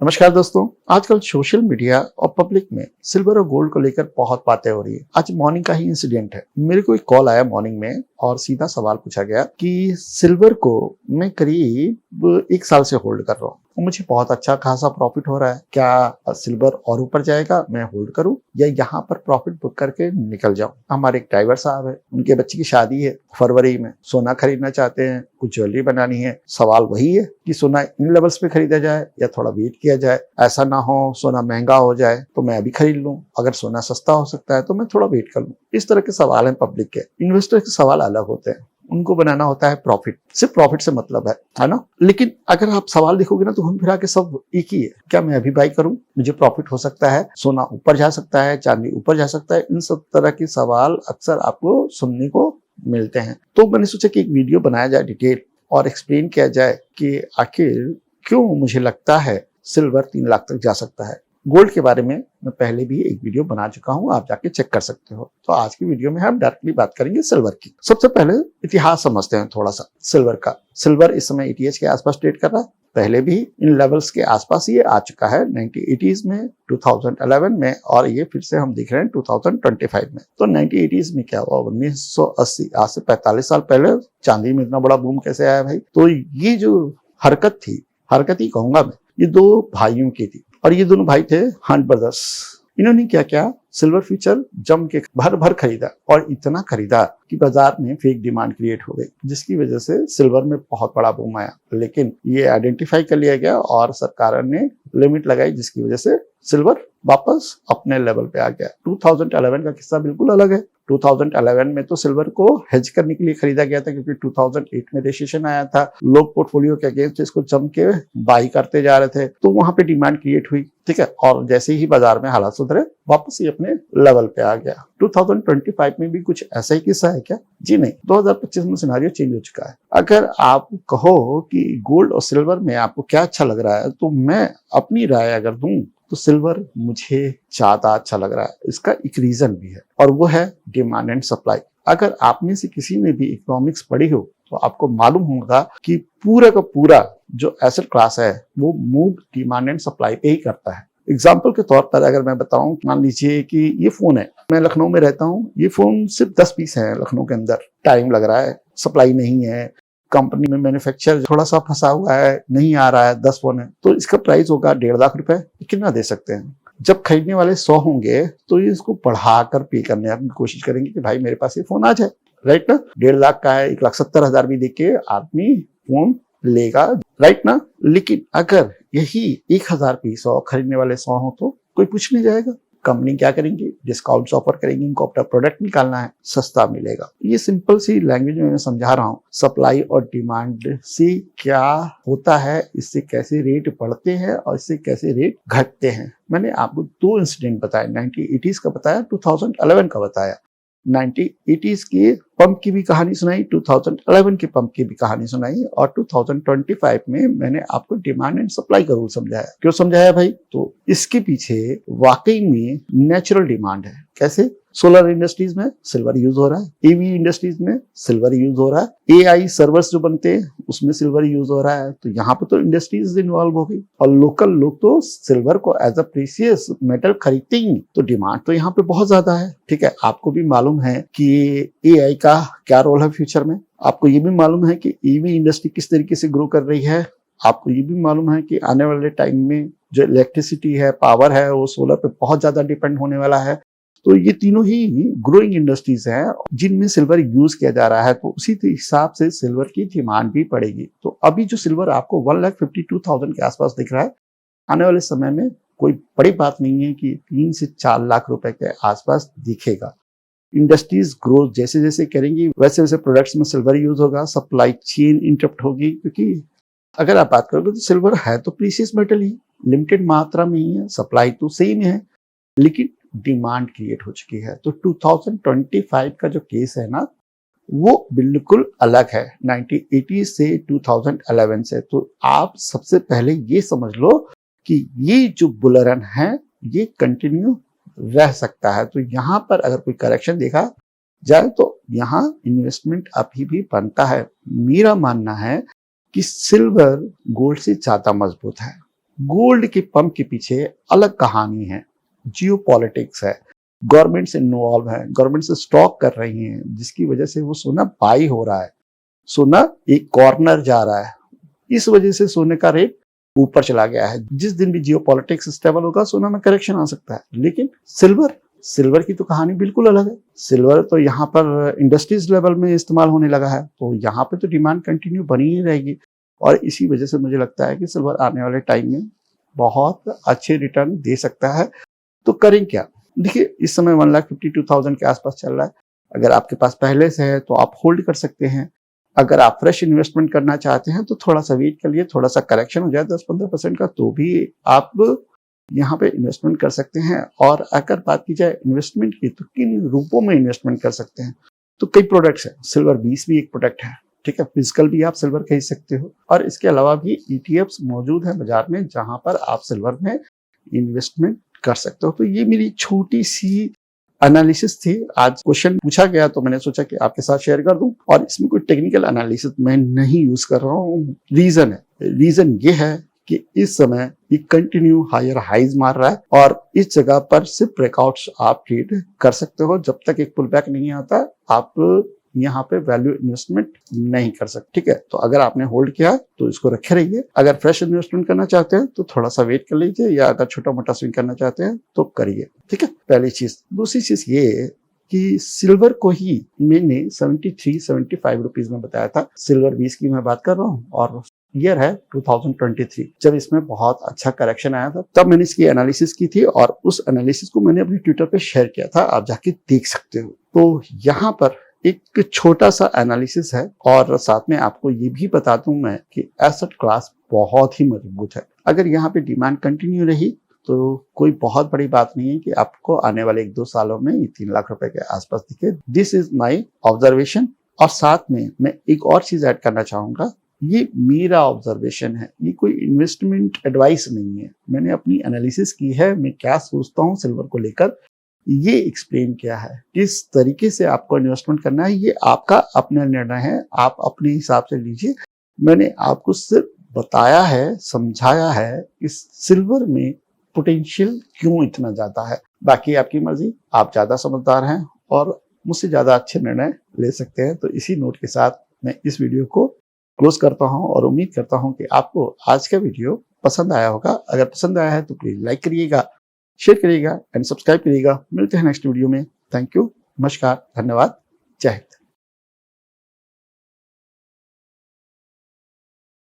नमस्कार दोस्तों। आजकल सोशल मीडिया और पब्लिक में सिल्वर और गोल्ड को लेकर बहुत बातें हो रही है। आज मॉर्निंग का ही इंसिडेंट है। मेरे को एक कॉल आया मॉर्निंग में और सीधा सवाल पूछा गया कि सिल्वर को मैं करीब 1 साल से होल्ड कर रहा हूँ, मुझे बहुत अच्छा खासा प्रॉफिट हो रहा है। क्या सिल्वर और ऊपर जाएगा, मैं होल्ड करूं या यहाँ पर प्रॉफिट बुक करके निकल जाऊं? हमारे एक ड्राइवर साहब है, उनके बच्चे की शादी है फरवरी में, सोना खरीदना चाहते हैं, कुछ ज्वेलरी बनानी है। सवाल वही है कि सोना इन लेवल्स पे खरीदा जाए या थोड़ा वेट किया जाए, ऐसा ना हो सोना महंगा हो जाए तो मैं अभी खरीद लूं, अगर सोना सस्ता हो सकता है तो मैं थोड़ा वेट कर लूं। इस तरह के सवाल हैं पब्लिक के। इन्वेस्टर के सवाल अलग होते हैं, उनको बनाना होता है प्रॉफिट, सिर्फ प्रॉफिट से मतलब है ना। लेकिन अगर आप सवाल देखोगे ना तो घूम फिरा के सब एक ही है। क्या मैं अभी बाई करूं, मुझे प्रॉफिट हो सकता है, सोना ऊपर जा सकता है, चांदी ऊपर जा सकता है। इन सब तरह के सवाल अक्सर आपको सुनने को मिलते हैं। तो मैंने सोचा कि एक वीडियो बनाया जाए डिटेल और एक्सप्लेन किया जाए कि आखिर क्यों मुझे लगता है सिल्वर 3 लाख तक जा सकता है। गोल्ड के बारे में मैं पहले भी एक वीडियो बना चुका हूं, आप जाके चेक कर सकते हो। तो आज की वीडियो में हम डायरेक्टली बात करेंगे सिल्वर की। सबसे पहले इतिहास समझते हैं थोड़ा सा सिल्वर का। सिल्वर इस समय ETH के आसपास ट्रेड कर रहा है, पहले भी इन लेवल्स के आसपास ये आ चुका है 1980s में, 2011 में, और ये फिर से हम दिख रहे हैं 2025 में। तो 1980s में क्या हुआ, 1980, आज से 45 साल पहले चांदी में इतना बड़ा बूम कैसे आया भाई? तो ये जो हरकत थी, हरकत ही कहूंगा मैं, ये 2 भाइयों की थी और ये दोनों भाई थे हंट ब्रदर्स। इन्होंने क्या किया, सिल्वर फ्यूचर जम के भर भर खरीदा और इतना खरीदा कि बाजार में फेक डिमांड क्रिएट हो गई, जिसकी वजह से सिल्वर में बहुत बड़ा बूम आया। लेकिन ये आइडेंटिफाई कर लिया गया और सरकार ने लिमिट लगाई, जिसकी वजह से सिल्वर वापस अपने लेवल पे आ गया। 2011 का किस्सा बिल्कुल अलग है। 2011 में तो सिल्वर को हेज करने के लिए खरीदा गया था, क्योंकि 2008 में रिसेशन आया था, लोग पोर्टफोलियो के अगेंस्ट इसको जम के बाई करते जा रहे थे, तो वहां पे डिमांड क्रिएट हुई, ठीक है। और जैसे ही बाजार में हालात सुधरे, वापस ही अपने लेवल पे आ गया। 2025 में भी कुछ ऐसा ही किस्सा है क्या? जी नहीं, 2025 में सिनेरियो चेंज हो चुका है। अगर आप कहो कि गोल्ड और सिल्वर में आपको क्या अच्छा लग रहा है, तो मैं अपनी राय अगर दूं तो सिल्वर मुझे ज्यादा अच्छा लग रहा है। इसका एक रीजन भी है और वो है डिमांड एंड सप्लाई। अगर आप में से किसी ने भी इकोनॉमिक्स पढ़ी हो तो आपको मालूम होगा कि पूरा का पूरा जो एसेट क्लास है वो मूव डिमांड एंड सप्लाई पे ही करता है। एग्जाम्पल के तौर पर अगर मैं बताऊं, मान लीजिए कि ये फोन है, मैं लखनऊ में रहता हूं, ये फोन सिर्फ 10 पीस है लखनऊ के अंदर, टाइम लग रहा है, सप्लाई नहीं है, कंपनी में मैन्युफैक्चर थोड़ा सा फंसा हुआ है, नहीं आ रहा है, 10 फोन है, तो इसका प्राइस होगा 1.5 लाख रुपए। कितना दे सकते हैं? जब खरीदने वाले 100 होंगे तो ये इसको बढ़ाकर पे करने की कोशिश करेंगे कि भाई मेरे पास ये फोन आ जाए, राइट ना। 1.5 लाख का है, 1,70,000 भी देके आदमी फोन लेगा, राइट ना। लेकिन अगर यही 1,000 पीस और खरीदने वाले 100 हो तो कोई पूछ नहीं जाएगा। कंपनी क्या करेंगी, डिस्काउंट्स ऑफर करेंगी, इनको अपना प्रोडक्ट निकालना है, सस्ता मिलेगा। ये सिंपल सी लैंग्वेज में मैं समझा रहा हूँ। सप्लाई और डिमांड से क्या होता है, इससे कैसे रेट बढ़ते हैं और इससे कैसे रेट घटते हैं। मैंने आपको 2 इंसिडेंट बताए, 1980s का बताया, 2011 का बताया। 1980s के पंप की भी कहानी सुनाई, 2011 के पंप की भी कहानी सुनाई, और 2025 में मैंने आपको डिमांड एंड सप्लाई का रूल समझाया। क्यों समझाया भाई? तो इसके पीछे वाकई में नेचुरल डिमांड है। कैसे? सोलर इंडस्ट्रीज में सिल्वर यूज हो रहा है, EV इंडस्ट्रीज में सिल्वर यूज हो रहा है, AI सर्वर्स जो बनते हैं उसमें सिल्वर यूज हो रहा है। तो यहाँ पे तो इंडस्ट्रीज इन्वॉल्व हो गई और लोकल लोग तो सिल्वर को एज अ प्रीशियस मेटल खरीदते ही, तो डिमांड तो यहाँ पे बहुत ज्यादा है, ठीक है। आपको भी मालूम है कि AI का क्या रोल है फ्यूचर में, आपको ये भी मालूम है कि EV इंडस्ट्री किस तरीके से ग्रो कर रही है, आपको ये भी मालूम है कि आने वाले टाइम में जो इलेक्ट्रिसिटी है, पावर है, वो सोलर पे बहुत ज्यादा डिपेंड होने वाला है। तो ये तीनों ही ग्रोइंग इंडस्ट्रीज हैं जिनमें सिल्वर यूज किया जा रहा है, तो उसी हिसाब से सिल्वर की डिमांड भी बढ़ेगी। तो अभी जो सिल्वर आपको 1,52,000 के आसपास दिख रहा है, आने वाले समय में कोई बड़ी बात नहीं है कि 3 से 4 लाख रुपए के आसपास दिखेगा। इंडस्ट्रीज ग्रोथ जैसे जैसे करेंगी वैसे वैसे प्रोडक्ट्स में सिल्वर यूज होगा, सप्लाई चेन इंटरप्ट होगी। क्योंकि अगर आप बात करोगे तो सिल्वर है तो प्रीशियस मेटल ही, लिमिटेड मात्रा में ही है, सप्लाई तो सेम है, लेकिन डिमांड क्रिएट हो चुकी है। तो 2025 का जो केस है ना, वो बिल्कुल अलग है 1980 से 2011 से। तो आप सबसे पहले ये समझ लो कि ये जो बुल रन है ये कंटिन्यू रह सकता है। तो यहाँ पर अगर कोई करेक्शन देखा जाए तो यहाँ इन्वेस्टमेंट अभी भी बनता है। मेरा मानना है कि सिल्वर गोल्ड से ज्यादा मजबूत है। गोल्ड के पंप के पीछे अलग कहानी है, जियो पॉलिटिक्स है, गवर्नमेंट्स इन्वॉल्व है, गवर्नमेंट से स्टॉक कर रही हैं, जिसकी वजह से वो सोना बाई हो रहा है, सोना एक कॉर्नर जा रहा है। इस वजह से सोने का रेट ऊपर चला गया है। जिस दिन भी जियो पॉलिटिक्स स्टेबल होगा, सोना में करेक्शन आ सकता है। लेकिन सिल्वर की तो कहानी बिल्कुल अलग है। सिल्वर तो यहाँ पर इंडस्ट्रीज लेवल में इस्तेमाल होने लगा है, तो यहाँ पे तो डिमांड कंटिन्यू बनी ही रहेगी। और इसी वजह से मुझे लगता है कि सिल्वर आने वाले टाइम में बहुत अच्छे रिटर्न दे सकता है। तो करें क्या? देखिए, इस समय 1,52,000 के आसपास चल रहा है। अगर आपके पास पहले से है तो आप होल्ड कर सकते हैं। अगर आप फ्रेश इन्वेस्टमेंट करना चाहते हैं तो थोड़ा सा वेट कर लिए, थोड़ा सा करेक्शन हो जाए 10-15% का, तो भी आप यहाँ पे इन्वेस्टमेंट कर सकते हैं। और अगर बात की जाए इन्वेस्टमेंट की, तो किन रूपों में इन्वेस्टमेंट कर सकते हैं? तो कई प्रोडक्ट्स हैं, सिल्वर 20 भी एक प्रोडक्ट है, ठीक है। फिजिकल भी आप सिल्वर खरीद सकते हो, और इसके अलावा भी ETFs मौजूद है बाजार में, जहां पर आप सिल्वर में इन्वेस्टमेंट कर सकते हो। तो ये मेरी छोटी सी एनालिसिस थी। आज क्वेश्चन पूछा गया तो मैंने सोचा कि आपके साथ शेयर कर दूं, और इसमें कोई टेक्निकल एनालिसिस मैं नहीं यूज कर रहा हूँ। रीजन ये है कि इस समय ये कंटिन्यू हायर हाइज मार रहा है, और इस जगह पर सिर्फ ब्रेकआउट्स आप ट्रेड कर सकते हो। जब तक एक पुल बैक नहीं आता, आप यहाँ पे वैल्यू इन्वेस्टमेंट नहीं कर सकते, ठीक है। तो अगर आपने होल्ड किया तो इसको रखे रहिए। अगर फ्रेश इन्वेस्टमेंट करना चाहते हैं तो थोड़ा सा वेट कर लीजिए, या अगर छोटा मोटा स्विंग करना चाहते हैं तो करिए, ठीक है। पहली चीज। दूसरी चीज ये कि सिल्वर को ही मैंने 73-75 रुपीज में बताया था। सिल्वर 20 की मैं बात कर रहा हूँ, और ईयर है 2023, जब इसमें बहुत अच्छा करेक्शन आया था, तब मैंने इसकी एनालिसिस की थी, और उस एनालिसिस को मैंने अपने ट्विटर पे शेयर किया था, आप जाके देख सकते हो। तो यहाँ पर एक छोटा सा एनालिसिस है, और साथ में आपको ये भी बता दूं मैं कि एसेट क्लास बहुत ही मजबूत है। अगर यहाँ पे डिमांड कंटिन्यू रही तो कोई बहुत बड़ी बात नहीं है कि आपको आने वाले 1-2 सालों में ये 3 लाख रुपए के आसपास दिखे। This is my observation. और साथ में मैं एक और चीज ऐड करना चाहूंगा, ये मेरा ऑब्जर्वेशन है, ये कोई इन्वेस्टमेंट एडवाइस नहीं है। मैंने अपनी एनालिसिस की है, मैं क्या सोचता हूँ सिल्वर को लेकर, ये एक्सप्लेन किया है। किस तरीके से आपको इन्वेस्टमेंट करना है, ये आपका अपना निर्णय है, आप अपने हिसाब से लीजिए। मैंने आपको सिर्फ बताया है, समझाया है इस सिल्वर में पोटेंशियल क्यों इतना ज्यादा है। बाकी आपकी मर्जी, आप ज्यादा समझदार हैं और मुझसे ज्यादा अच्छे निर्णय ले सकते हैं। तो इसी नोट के साथ मैं इस वीडियो को क्लोज करता हूं, और उम्मीद करता हूं कि आपको आज का वीडियो पसंद आया होगा। अगर पसंद आया है तो प्लीज लाइक करिएगा, शेयर करिएगा एंड सब्सक्राइब करिएगा। मिलते हैं नेक्स्ट वीडियो में। थैंक यू, नमस्कार, धन्यवाद, जय हिंद।